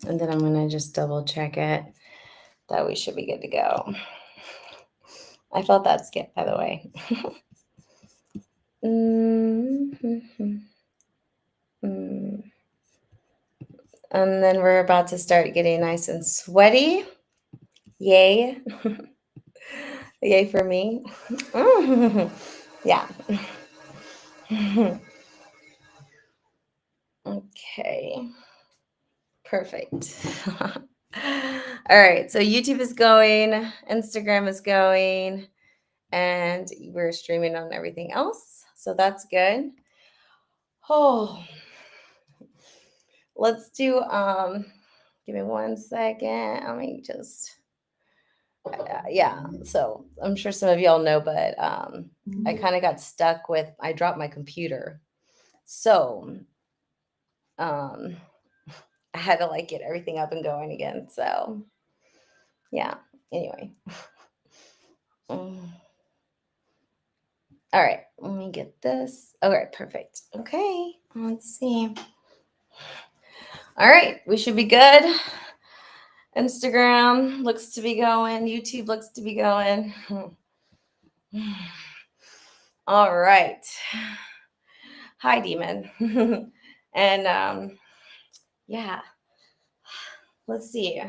And then I'm going to just double check it that we should be good to go. I felt that skip, by the way. And then we're about to start getting nice and sweaty. Yay. Yay for me. Yeah. Okay. Perfect. All right. So YouTube is going, Instagram is going, and we're streaming on everything else. So that's good. Oh, let's do give me 1 second. Let me just yeah. So I'm sure some of y'all know, but I kind of got stuck with I dropped my computer. So I had to like get everything up and going again. So yeah. Anyway. All right, let me get this. All right, perfect. Okay, let's see. All right, we should be good. Instagram looks to be going. YouTube looks to be going. All right. Hi, Demon. And yeah, let's see.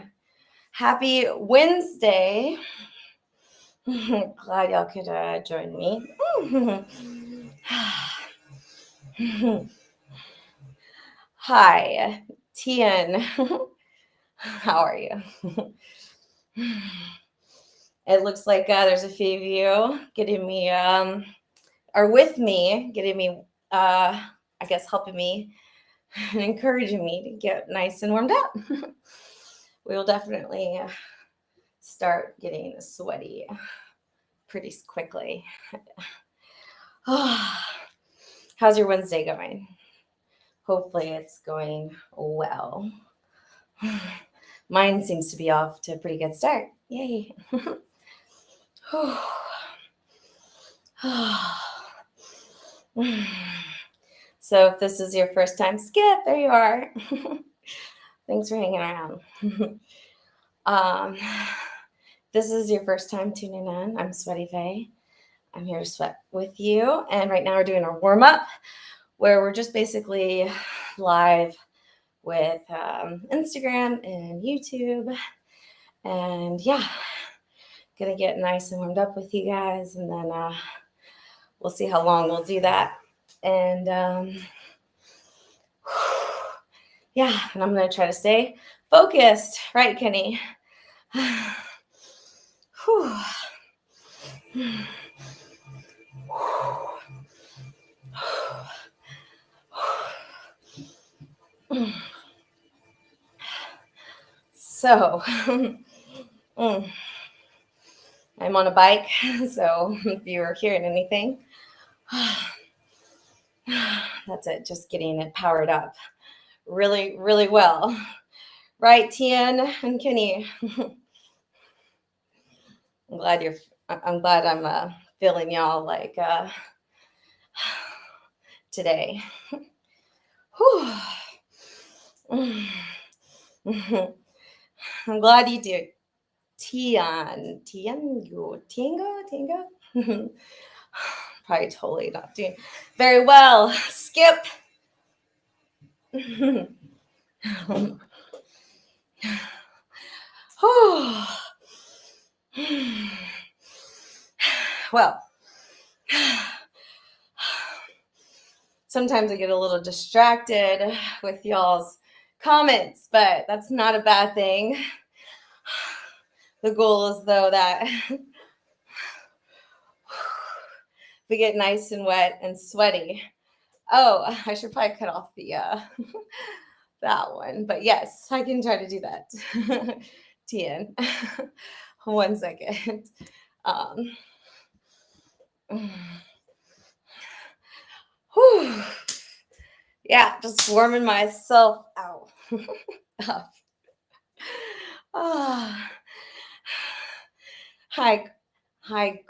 Happy Wednesday. Glad y'all could join me. Hi, Tian. How are you? It looks like there's a few of you getting me, or with me, getting me, I guess, helping me and encouraging me to get nice and warmed up. We will definitely start getting sweaty pretty quickly. How's your Wednesday going? Hopefully it's going well. Mine seems to be off to a pretty good start. Yay. So if this is your first time, Skip, there you are. Thanks for hanging around. This is your first time tuning in. I'm SWEATYFAYE. I'm here to sweat with you. And right now we're doing our warm up where we're just basically live with Instagram and YouTube. And yeah, gonna get nice and warmed up with you guys. And then we'll see how long we'll do that. And yeah, and I'm gonna try to stay focused. Right, Kenny? So, I'm on a bike, so if you're hearing anything, that's it, just getting it powered up really, really well. Right, Tian and Kenny? I'm glad I'm feeling y'all like today. I'm glad you do. Tiango. Probably totally not doing very well. Skip. Well, sometimes I get a little distracted with y'all's comments, but that's not a bad thing. The goal is, though, that we get nice and wet and sweaty. Oh, I should probably cut off the that one. But yes, I can try to do that. Tian. 1 second. Yeah, just warming myself out. Hi,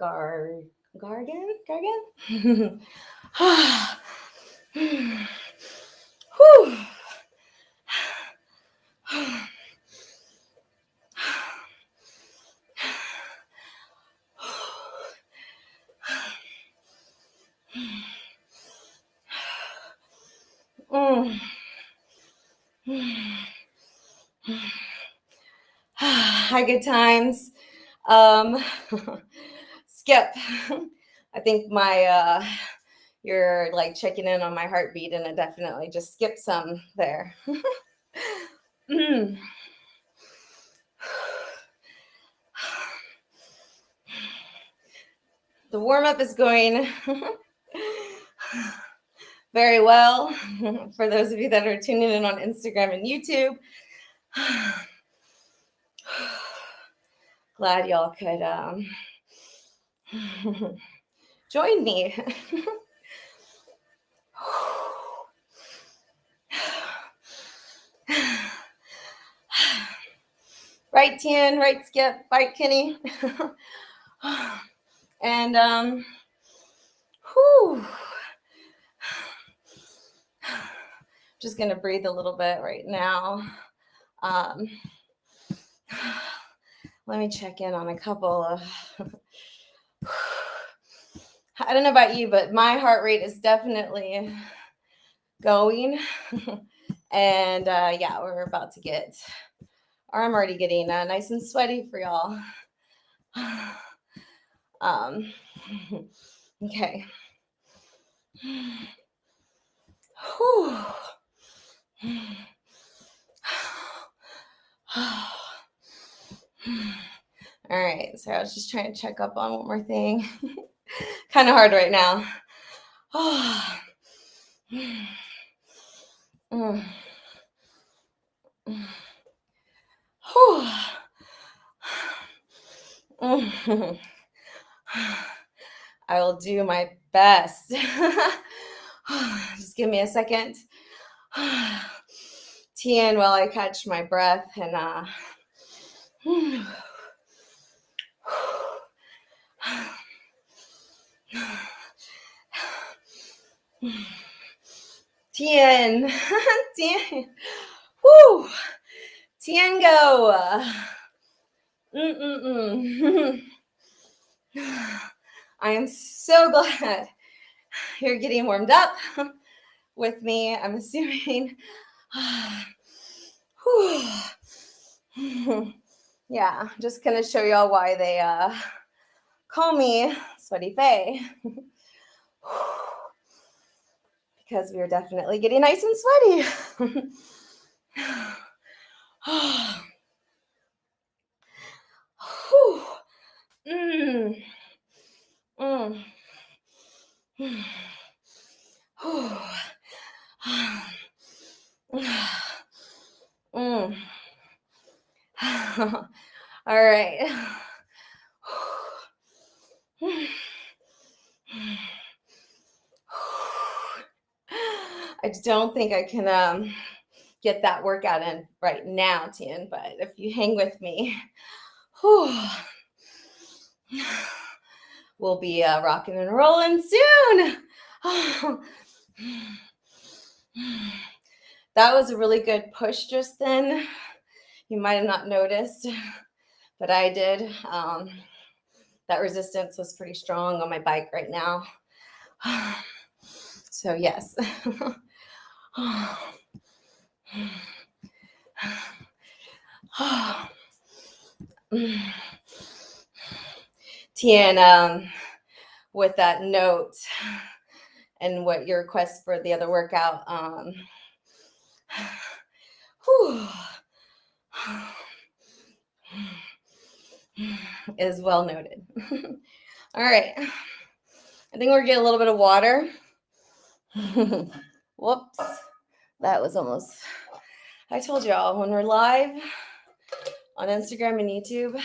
Gargan. Hi, good times. Skip. I think you're like checking in on my heartbeat, and it definitely just skipped some there. The warm up is going very well. For those of you that are tuning in on Instagram and YouTube, glad y'all could join me. Right, Tien, right, Skip, right, Kenny. And just gonna breathe a little bit right now. Let me check in on a couple of I don't know about you, but my heart rate is definitely going. And yeah, we're about to get, or I'm already getting nice and sweaty for y'all. Okay. Whew. All right, so I was just trying to check up on one more thing. Kind of hard right now. I will do my best. Just give me a second. Tien while I catch my breath and Tien, Tien, whoo, Tien go. I am so glad you're getting warmed up with me. I'm assuming. Yeah, just gonna show y'all why they call me Sweaty Faye. Because we are definitely getting nice and sweaty. All right. I don't think I can get that workout in right now, Tien, but if you hang with me, we'll be rocking and rolling soon. That was a really good push just then. You might have not noticed, but I did. That resistance was pretty strong on my bike right now. So yes. Tien, with that note and what your request for the other workout is well noted. All right. I think we're getting a little bit of water. Whoops. That was almost, I told y'all, when we're live on Instagram and YouTube,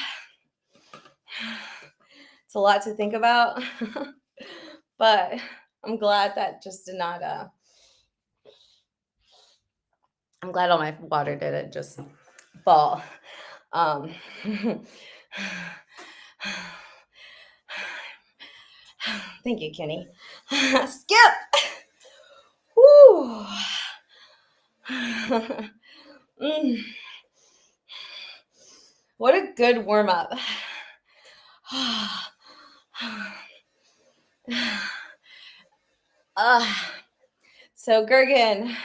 it's a lot to think about. But I'm glad that just did not, I'm glad all my water didn't just fall. Thank you, Kenny. Skip! Woo! What a good warm-up. So Gergen,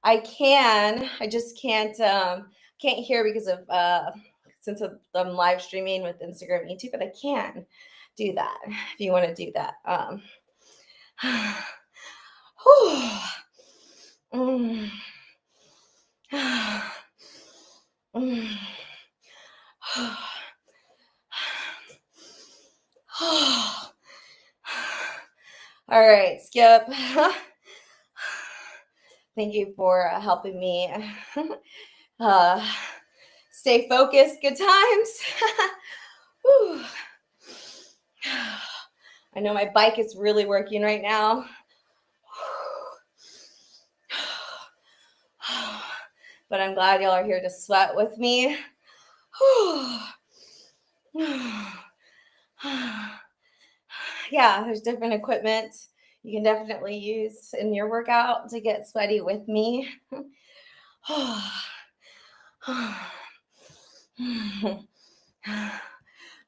I can. I just can't hear because of since I'm live streaming with Instagram and YouTube, but I can do that if you want to do that. Mm. Mm. All right, Skip. Thank you for helping me stay focused. Good times. Whew. I know my bike is really working right now. But I'm glad y'all are here to sweat with me. Yeah, there's different equipment you can definitely use in your workout to get sweaty with me.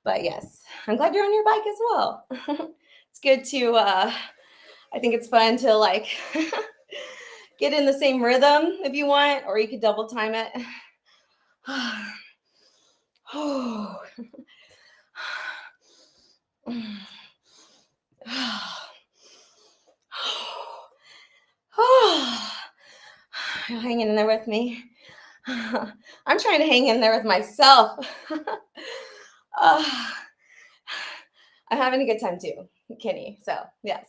But yes, I'm glad you're on your bike as well. It's good to, I think it's fun to like get in the same rhythm if you want, or you could double time it. You're hanging in there with me. I'm trying to hang in there with myself. I'm having a good time too, Kenny. So, yes.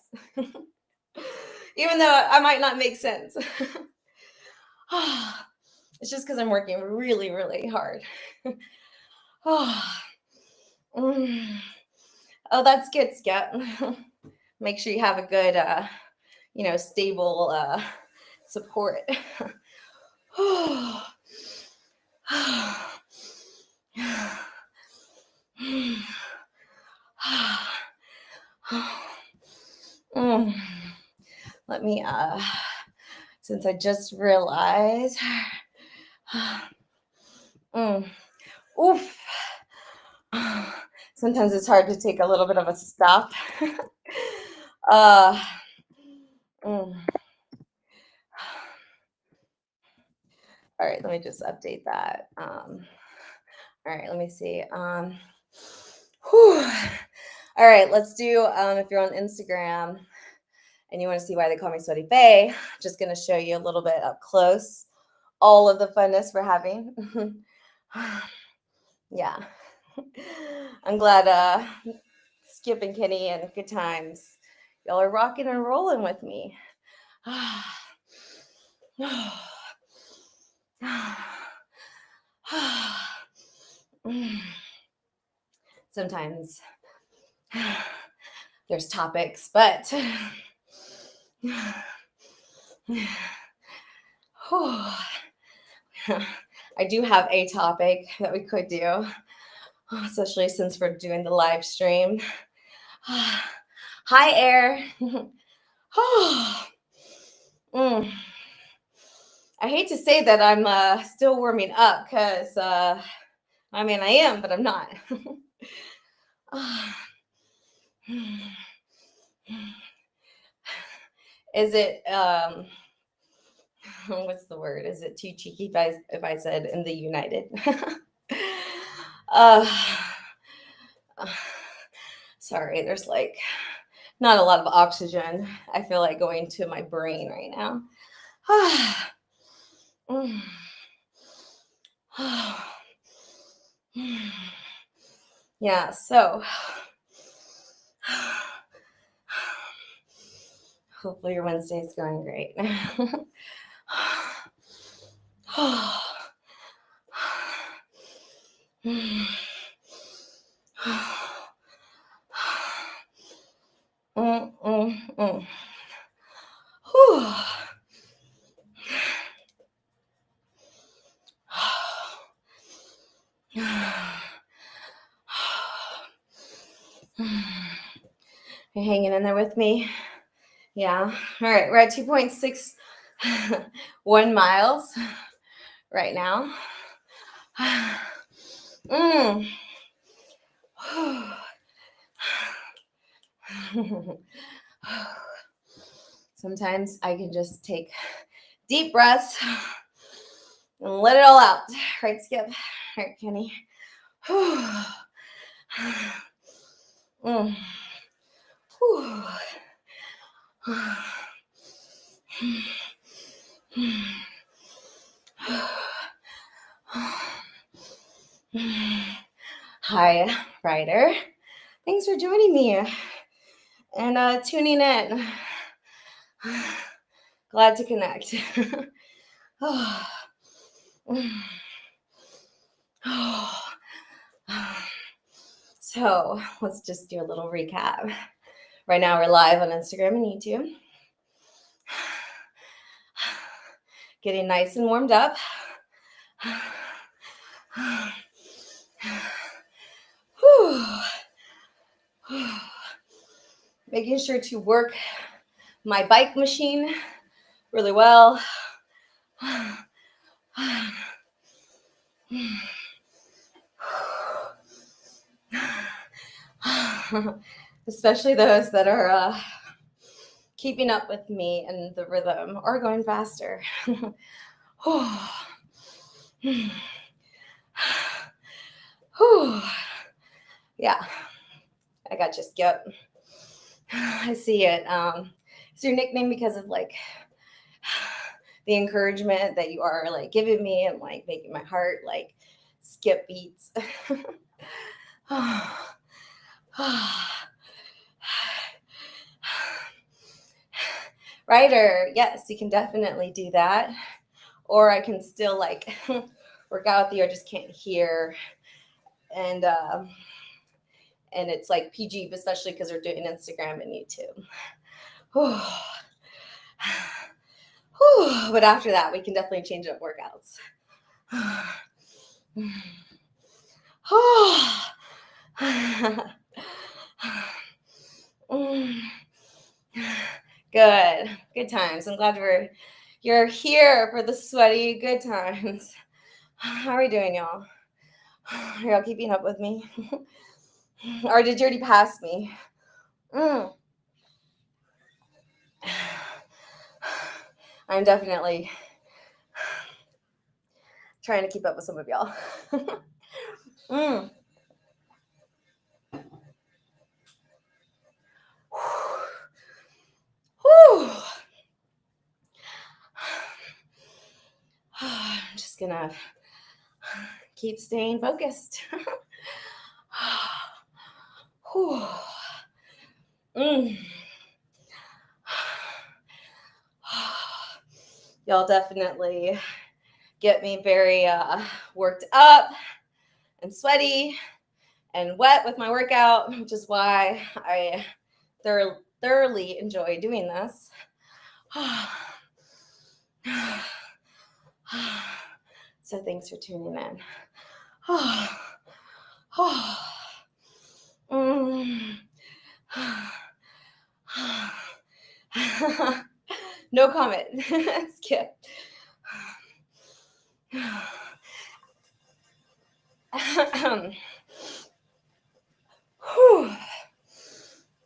Even though I might not make sense. It's just because I'm working really, really hard. Oh, that's good, Skip. Make sure you have a good, stable support. Let me, since I just realized, oof. Sometimes it's hard to take a little bit of a stop. All right, let me just update that. All right, let me see. All right, let's do, if you're on Instagram and you want to see why they call me Sweaty Faye, just going to show you a little bit up close all of the funness we're having. Yeah. I'm glad Skip and Kenny and good times. Y'all are rocking and rolling with me. Sometimes there's topics, but I do have a topic that we could do, especially since we're doing the live stream. Hi, Air. I hate to say that I'm still warming up because, I am, but I'm not. Is it, what's the word? Is it too cheeky if I said in the United? Sorry, there's like not a lot of oxygen. I feel like going to my brain right now. Yeah, so hopefully your Wednesday is going great. You're hanging in there with me? Yeah. All right. We're at 2.61 miles right now. Sometimes I can just take Deep breaths. And let it all out. Right, Skip. All right, Kenny. Mm. Hi, Ryder. Thanks for joining me and tuning in. Glad to connect. So let's just do a little recap. Right now we're live on Instagram and YouTube. Getting nice and warmed up. Making sure to work my bike machine really well. Especially those that are keeping up with me and the rhythm or going faster. Yeah, I got you, Skip. I see it. It's your nickname because of like the encouragement that you are like giving me and like making my heart like skip beats. Ryder, yes, you can definitely do that. Or I can still like work out with you. I just can't hear. And it's like PG, especially because we're doing Instagram and YouTube. But after that, we can definitely change up workouts. Good times. I'm glad you're here for the sweaty good times. How are we doing, y'all? Are y'all keeping up with me? Or did you already pass me? I'm definitely trying to keep up with some of y'all. I'm just gonna keep staying focused. Y'all definitely get me very worked up and sweaty and wet with my workout, which is why I thoroughly enjoy doing this. So thanks for tuning in. No comment. Skip.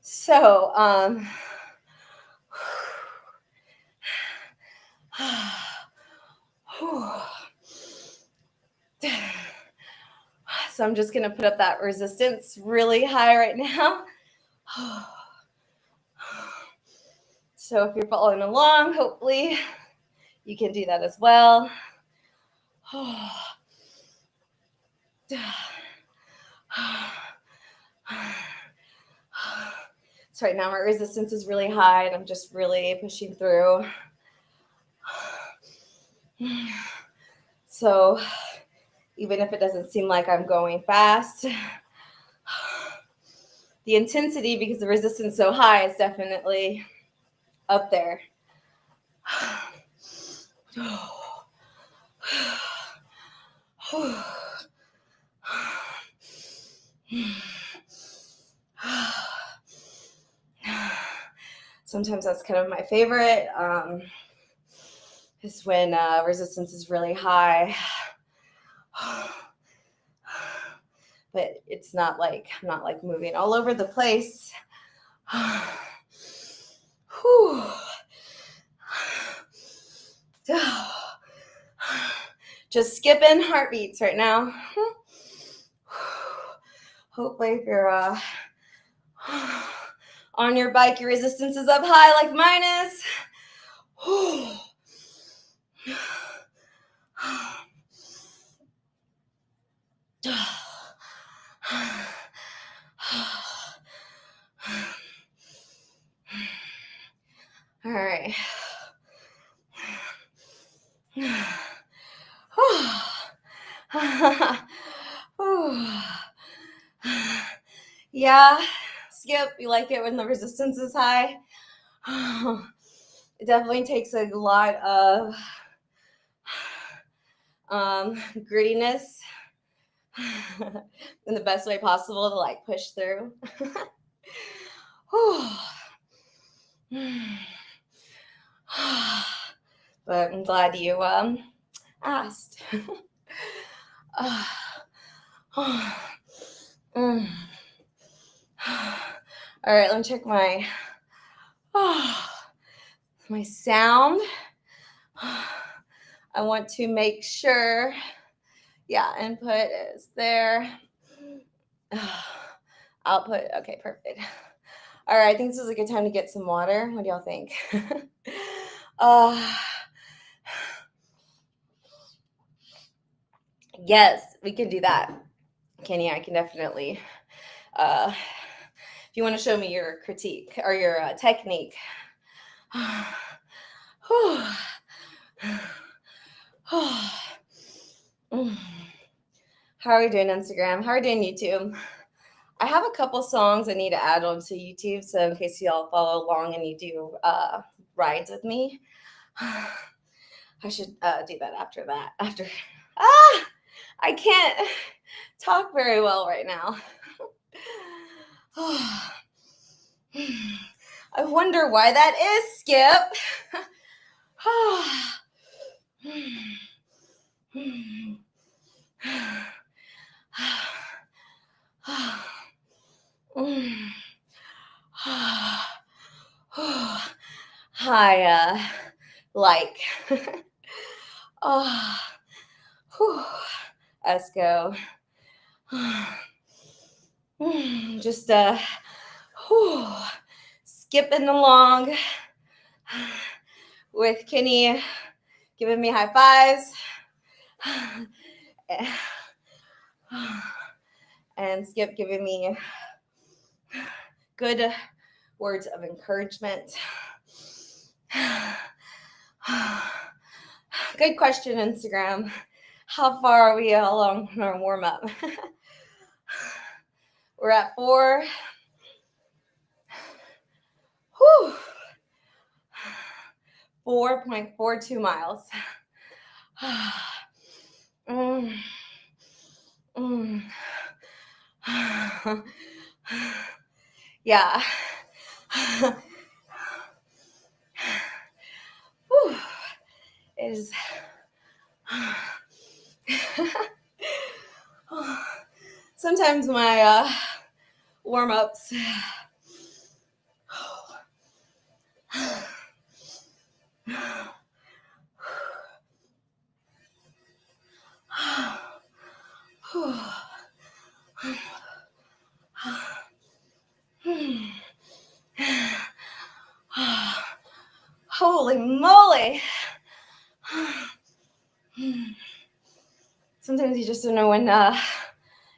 So, so I'm just going to put up that resistance really high right now. So if you're following along, hopefully you can do that as well. So right now my resistance is really high and I'm just really pushing through. So even if it doesn't seem like I'm going fast, the intensity, because the resistance is so high, is definitely up there. Sometimes that's kind of my favorite, is when resistance is really high. But it's not like, I'm not like moving all over the place. Just skipping heartbeats right now. Hopefully if you're on your bike, your resistance is up high like mine is. All right. Yeah, Skip, you like it when the resistance is high? It definitely takes a lot of grittiness in the best way possible to like push through. But I'm glad you asked. All right, let me check my my sound. I want to make sure, yeah, input is there. Output, okay, perfect. All right, I think this is a good time to get some water. What do y'all think? Yes, we can do that. Kenny, I can definitely. If you want to show me your critique or your technique. How are we doing Instagram? How are we doing YouTube? I have a couple songs I need to add onto YouTube, so in case y'all follow along and you do rides with me, I should do that after that. I can't talk very well right now. I wonder why that is, Skip. Hi, like. Esco. Just skipping along with Kenny giving me high fives and Skip giving me good words of encouragement. Good question, Instagram. How far are we along in our warm-up? We're at 4.42 miles. Yeah. It is. Sometimes my warm-ups holy moly. Sometimes you just don't know when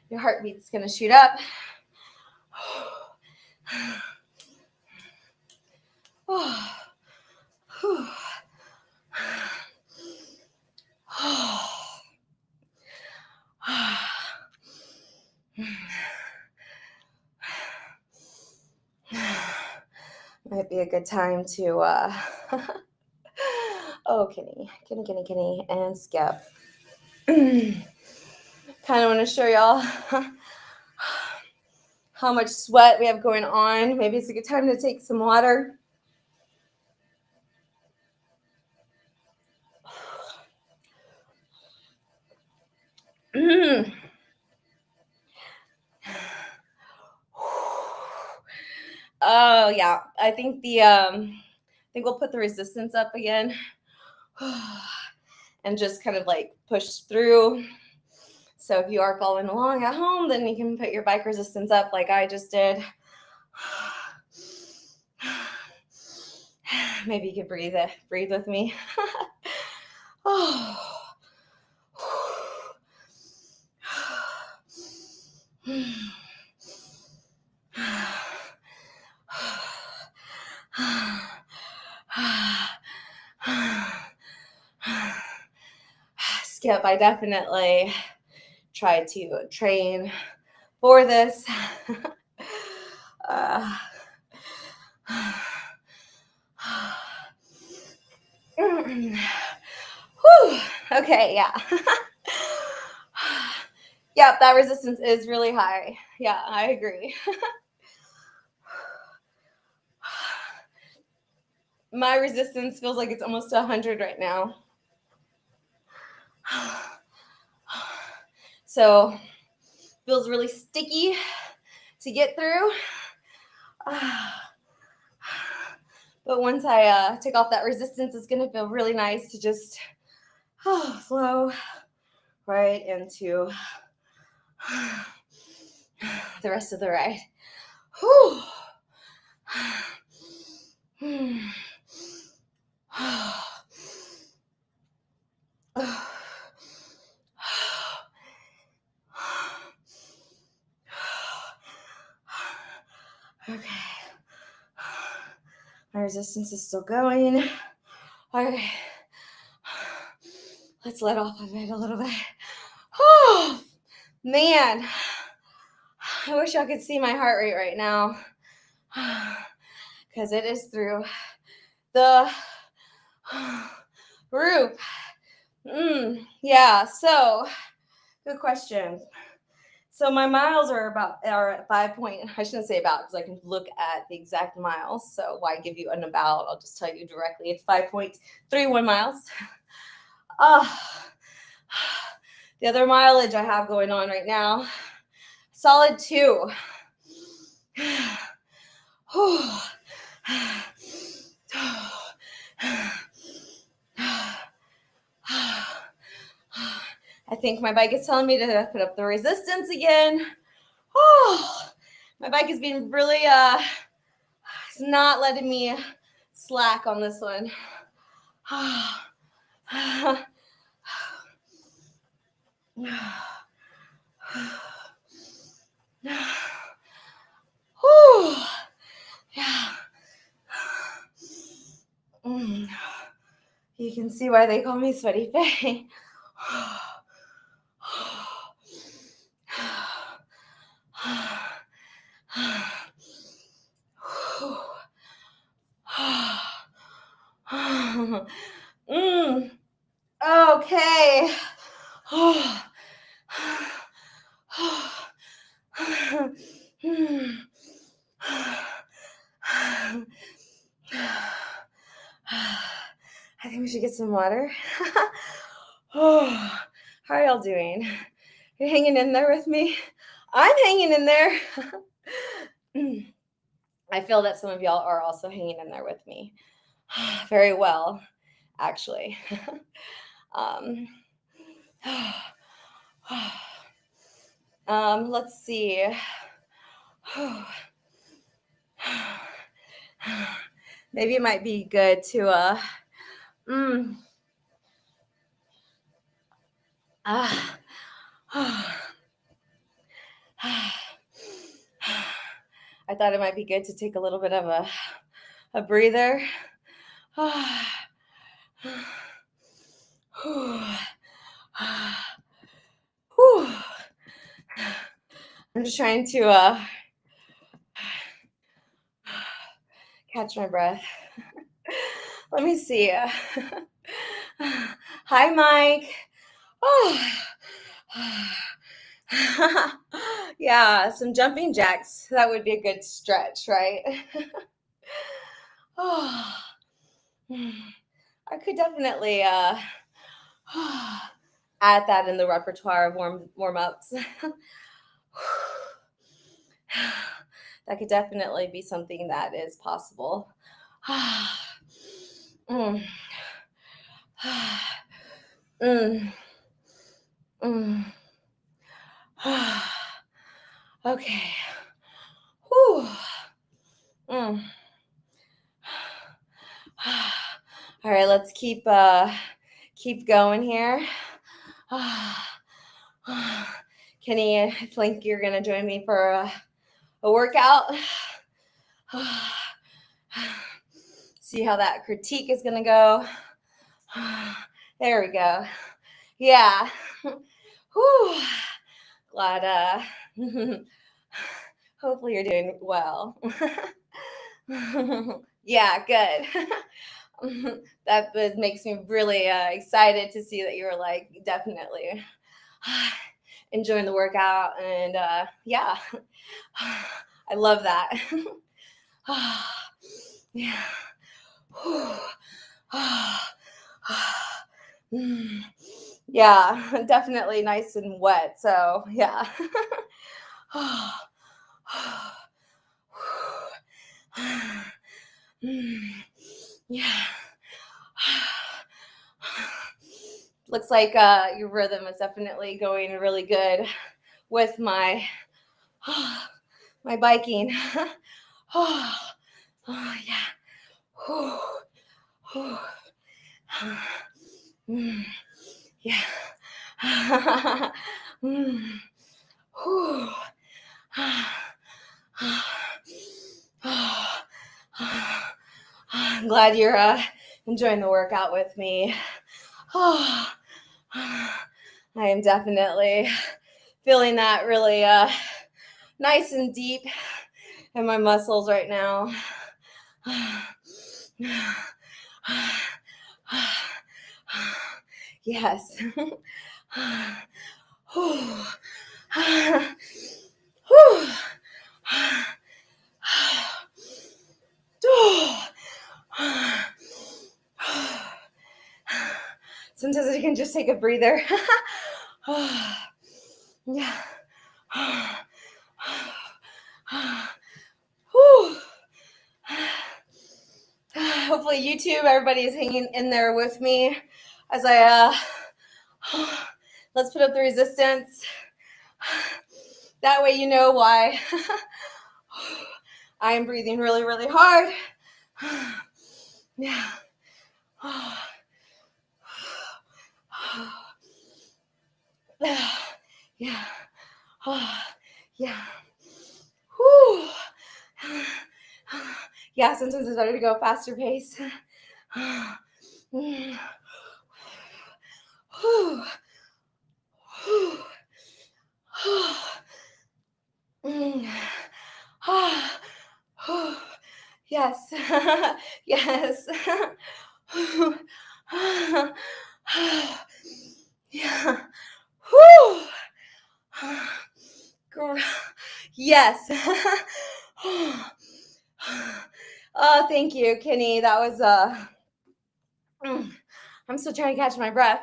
your heartbeat's gonna shoot up. Might be a good time to oh, Kenny, and Skip. Kind of want to show y'all how much sweat we have going on. Maybe it's a good time to take some water. Oh yeah, I think we'll put the resistance up again. and just kind of like push through. So if you are following along at home, then you can put your bike resistance up like I just did. Maybe you could breathe with me. Oh. Skip, I definitely try to train for this. Okay, yeah. Yep, that resistance is really high. Yeah, I agree. My resistance feels like it's almost 100 right now. So, feels really sticky to get through. But once I take off that resistance, it's going to feel really nice to just flow right into the rest of the ride. Whew. Okay. My resistance is still going. All right. Let's let off of it a little bit. Oh, man. I wish y'all could see my heart rate right now because it is through the roof. Yeah, so good question. So my miles are at 5 point. I shouldn't say about because I can look at the exact miles. So why give you an about? I'll just tell you directly. It's 5.31 miles. The other mileage I have going on right now, solid 2. I think my bike is telling me to put up the resistance again. My bike is being really, it's not letting me slack on this one. Yeah. You can see why they call me Sweaty Faye. Okay. I think we should get some water. How are y'all doing? You're hanging in there with me? I'm hanging in there. I feel that some of y'all are also hanging in there with me. Very well, actually. Let's see. Maybe it might be good to I thought it might be good to take a little bit of a breather. I'm just trying to catch my breath. Let me see. Hi, Mike. Yeah, some jumping jacks. That would be a good stretch, right? I could definitely add that in the repertoire of warm-ups. That could definitely be something that is possible. Mm, mm. Okay. Whew. Mm. All right, let's keep going here. Kenny, I think you're gonna join me for a workout. See how that critique is gonna go. There we go. Yeah. Whew. Glad hopefully you're doing well. Yeah, good. Makes me really excited to see that you're like definitely enjoying the workout, and yeah, I love that. Yeah. Yeah, definitely nice and wet. So yeah. Yeah. Looks like your rhythm is definitely going really good with my my biking. Oh, yeah. Yeah. I'm glad you're enjoying the workout with me. I am definitely feeling that really nice and deep in my muscles right now. Yes. Sometimes you can just take a breather. Yeah. Hopefully YouTube, everybody's hanging in there with me as I let's put up the resistance. That way you know why I am breathing really, really hard. Yeah. Yeah. Yeah. Whew. Yeah, sometimes it's better to go faster pace. Yes. Yes. Yeah. Whew. Yes. Oh, thank you, Kenny. That was I'm still trying to catch my breath.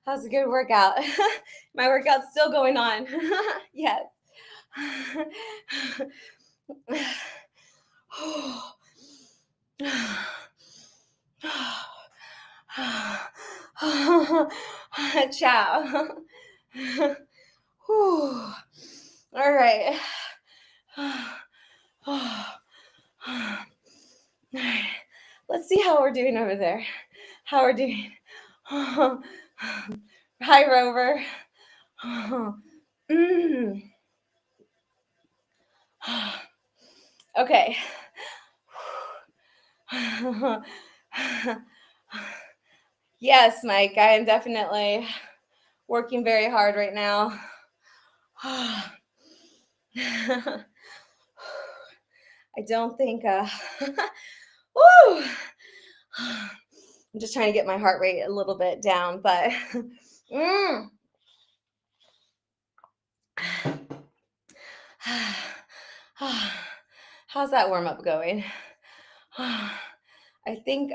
That was a good workout. My workout's still going on. Yes. Ciao. All right. Let's see how we're doing over there. How we're doing. Hi, Rover. Okay. Yes, Mike, I am definitely working very hard right now. I don't think woo! I'm just trying to get my heart rate a little bit down, but how's that warm up going? I think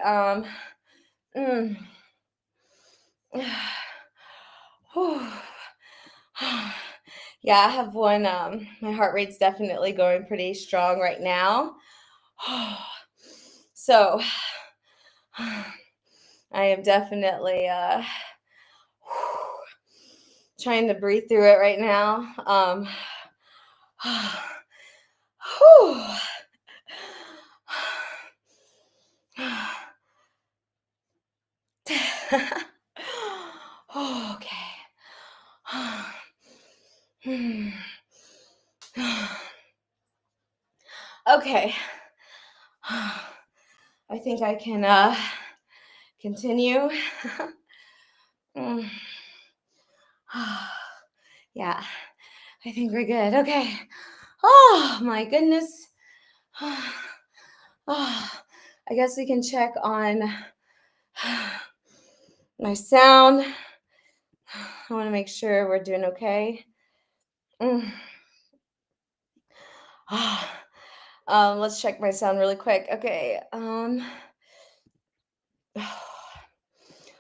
Yeah, I have one. My heart rate's definitely going pretty strong right now. So I am definitely trying to breathe through it right now. Okay. Okay. I think I can continue. Mm. Yeah, I think we're good. Okay. Oh my goodness. Oh, I guess we can check on my sound. I want to make sure we're doing okay. Mm. Let's check my sound really quick. Okay.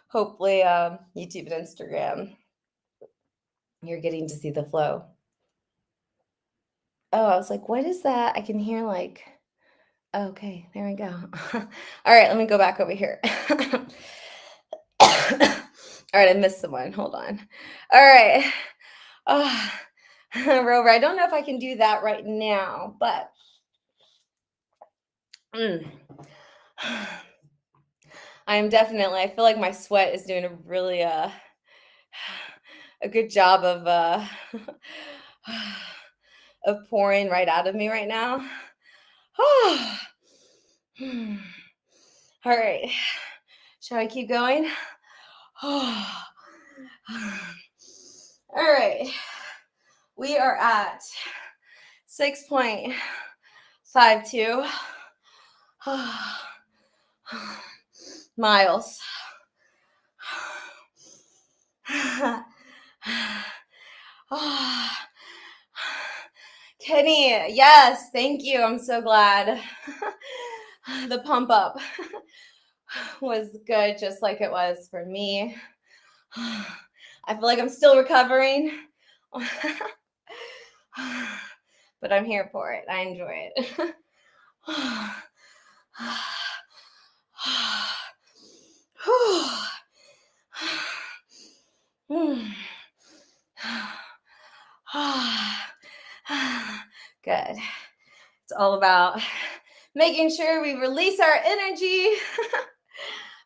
Hopefully, YouTube and Instagram, you're getting to see the flow. Oh, I was like, what is that? I can hear like, okay, there we go. All right, let me go back over here. All right, I missed someone. Hold on. All right. Rover, I don't know if I can do that right now, but I am definitely, I feel like my sweat is doing a really a good job of pouring right out of me right now. All right. Shall I keep going? All right. We are at 6.52 miles. Kenny, yes, thank you. I'm so glad. The pump up was good, just like it was for me. I feel like I'm still recovering, but I'm here for it. I enjoy it. Good. It's all about making sure we release our energy,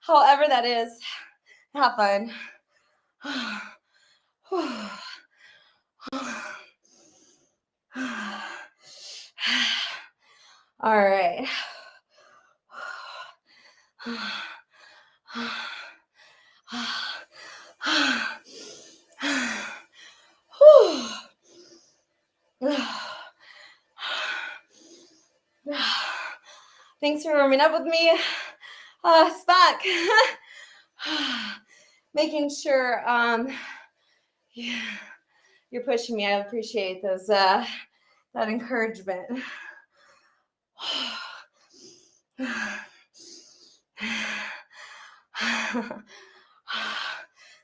however that is. Have fun. All right. Thanks for warming up with me, Spock. Making sure yeah, you're pushing me. I appreciate those that encouragement.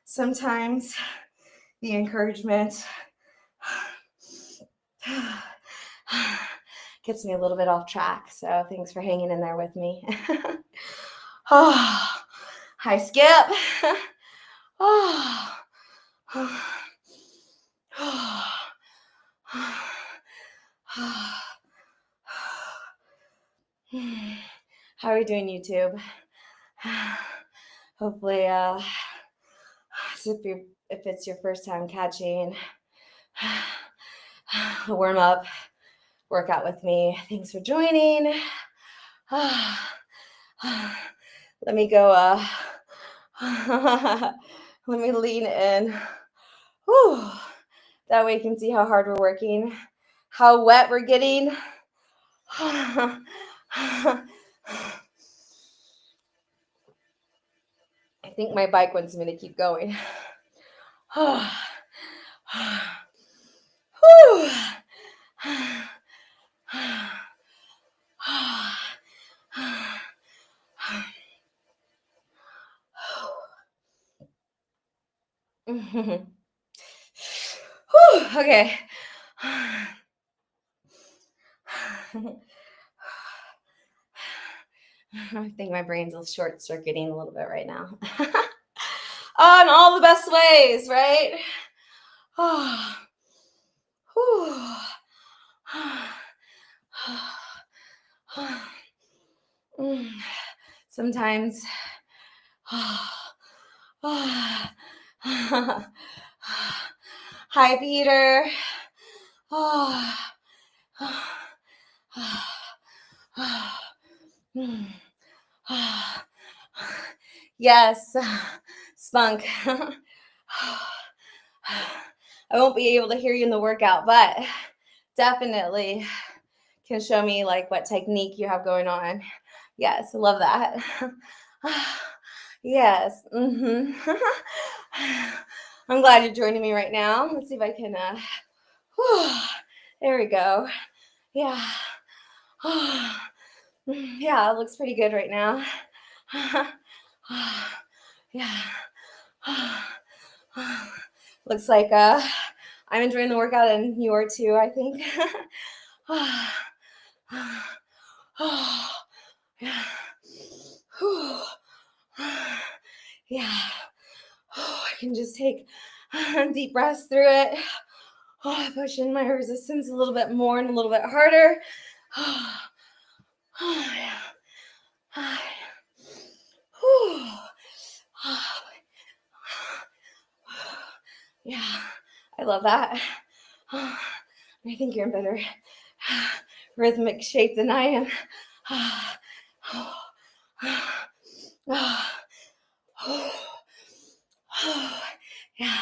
Sometimes the encouragement gets me a little bit off track. So thanks for hanging in there with me. Hi, Skip. How are we doing, YouTube? Hopefully, if it's your first time catching a warm up workout with me, thanks for joining. Let me go. Let me lean in. Whew. That way you can see how hard we're working, how wet we're getting. I think my bike wants me to keep going. Okay. I think my brain's short circuiting a little bit right now. In all the best ways, right? Sometimes. Hi, Peter. Yes, Spunk. I won't be able to hear you in the workout, but definitely can show me like what technique you have going on. Yes, I love that. Yes. I'm glad you're joining me right now. Let's see if I can. There we go. Yeah. Yeah, it looks pretty good right now. Yeah. Looks like I'm enjoying the workout and you are too, I think. Yeah. I can just take deep breaths through it. Push in my resistance a little bit more and a little bit harder. Yeah, I love that. I think you're in better rhythmic shape than I am. Yeah.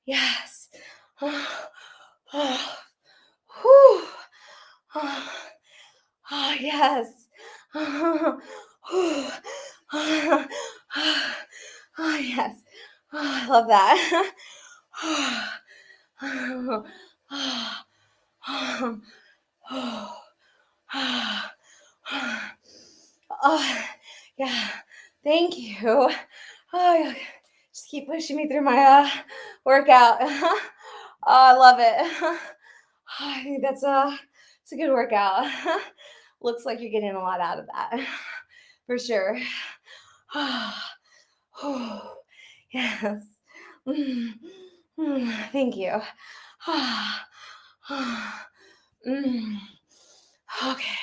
Yes. Yes. Yes. I love that. Yeah. Thank you. Just keep pushing me through my workout. I love it. I think it's a good workout. Looks like you're getting a lot out of that, for sure. Yes. Thank you. Okay.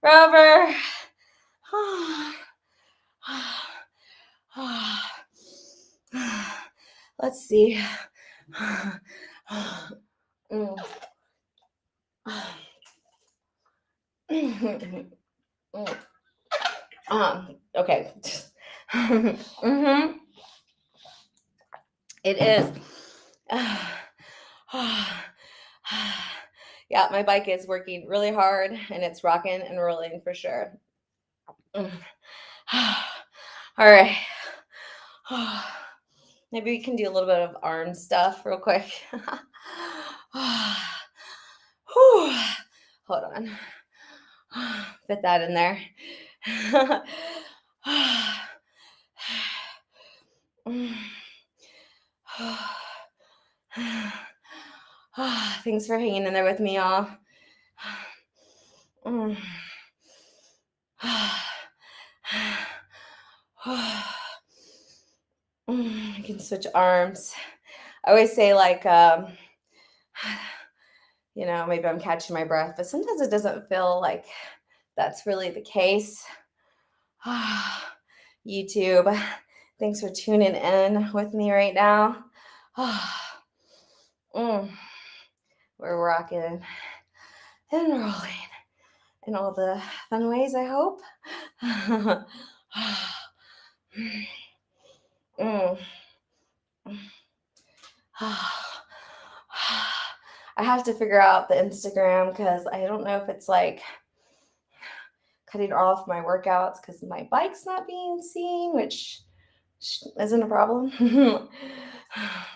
Rubber. Let's see. Okay. It is. Yeah, my bike is working really hard and it's rocking and rolling for sure. All right. Maybe we can do a little bit of arm stuff real quick. Hold on. Fit that in there. Thanks for hanging in there with me, y'all. I can switch arms. I always say like, maybe I'm catching my breath, but sometimes it doesn't feel like that's really the case. YouTube, thanks for tuning in with me right now. We're rocking and rolling in all the fun ways, I hope. I have to figure out the Instagram because I don't know if it's like cutting off my workouts because my bike's not being seen, which isn't a problem.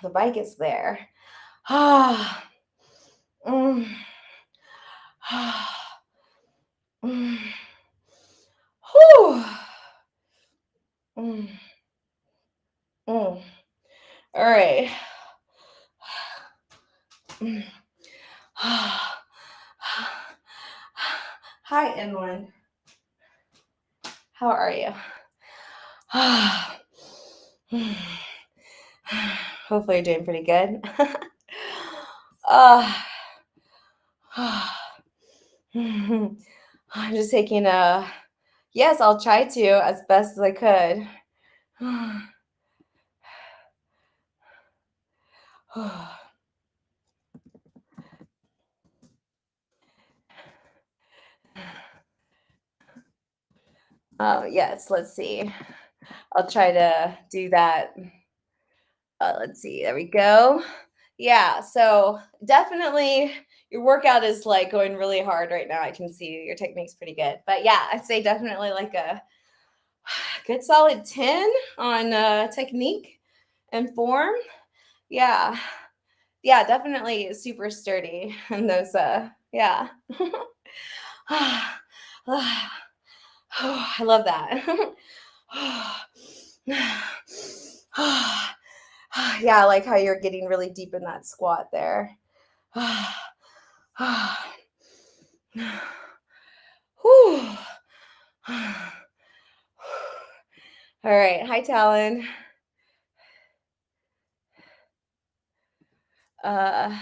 The bike is there. Mm, mm. All right. Mm. Hi, Inland. How are you? Hopefully, you're doing pretty good. uh, I'm just taking a. Yes, I'll try to as best as I could. Yes, let's see. I'll try to do that. Let's see. There we go. Yeah, so definitely your workout is like going really hard right now. I can see your technique's pretty good. But yeah, I'd say definitely like a good solid 10 on technique and form. Yeah. Yeah, definitely super sturdy and those yeah. I love that. Yeah, I like how you're getting really deep in that squat there. Whew. All right. Hi, Talon. Uh,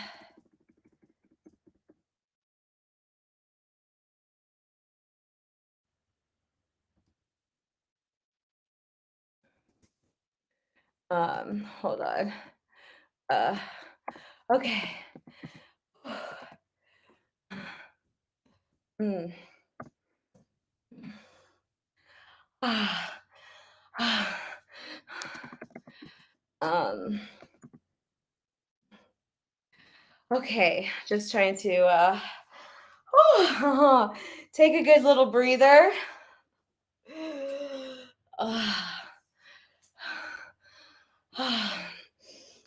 hold on. Uh, okay. Mm. um, okay. Just trying to take a good little breather.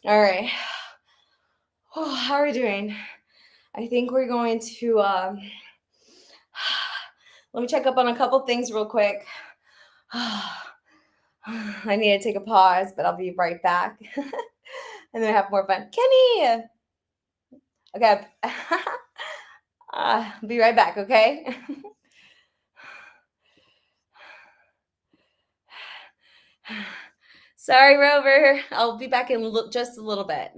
All right. Oh, how are we doing? I think we're going to let me check up on a couple things real quick. I need to take a pause, but I'll be right back. And then have more fun. Kenny! Okay. Be right back, okay? Sorry, Rover. I'll be back in just a little bit.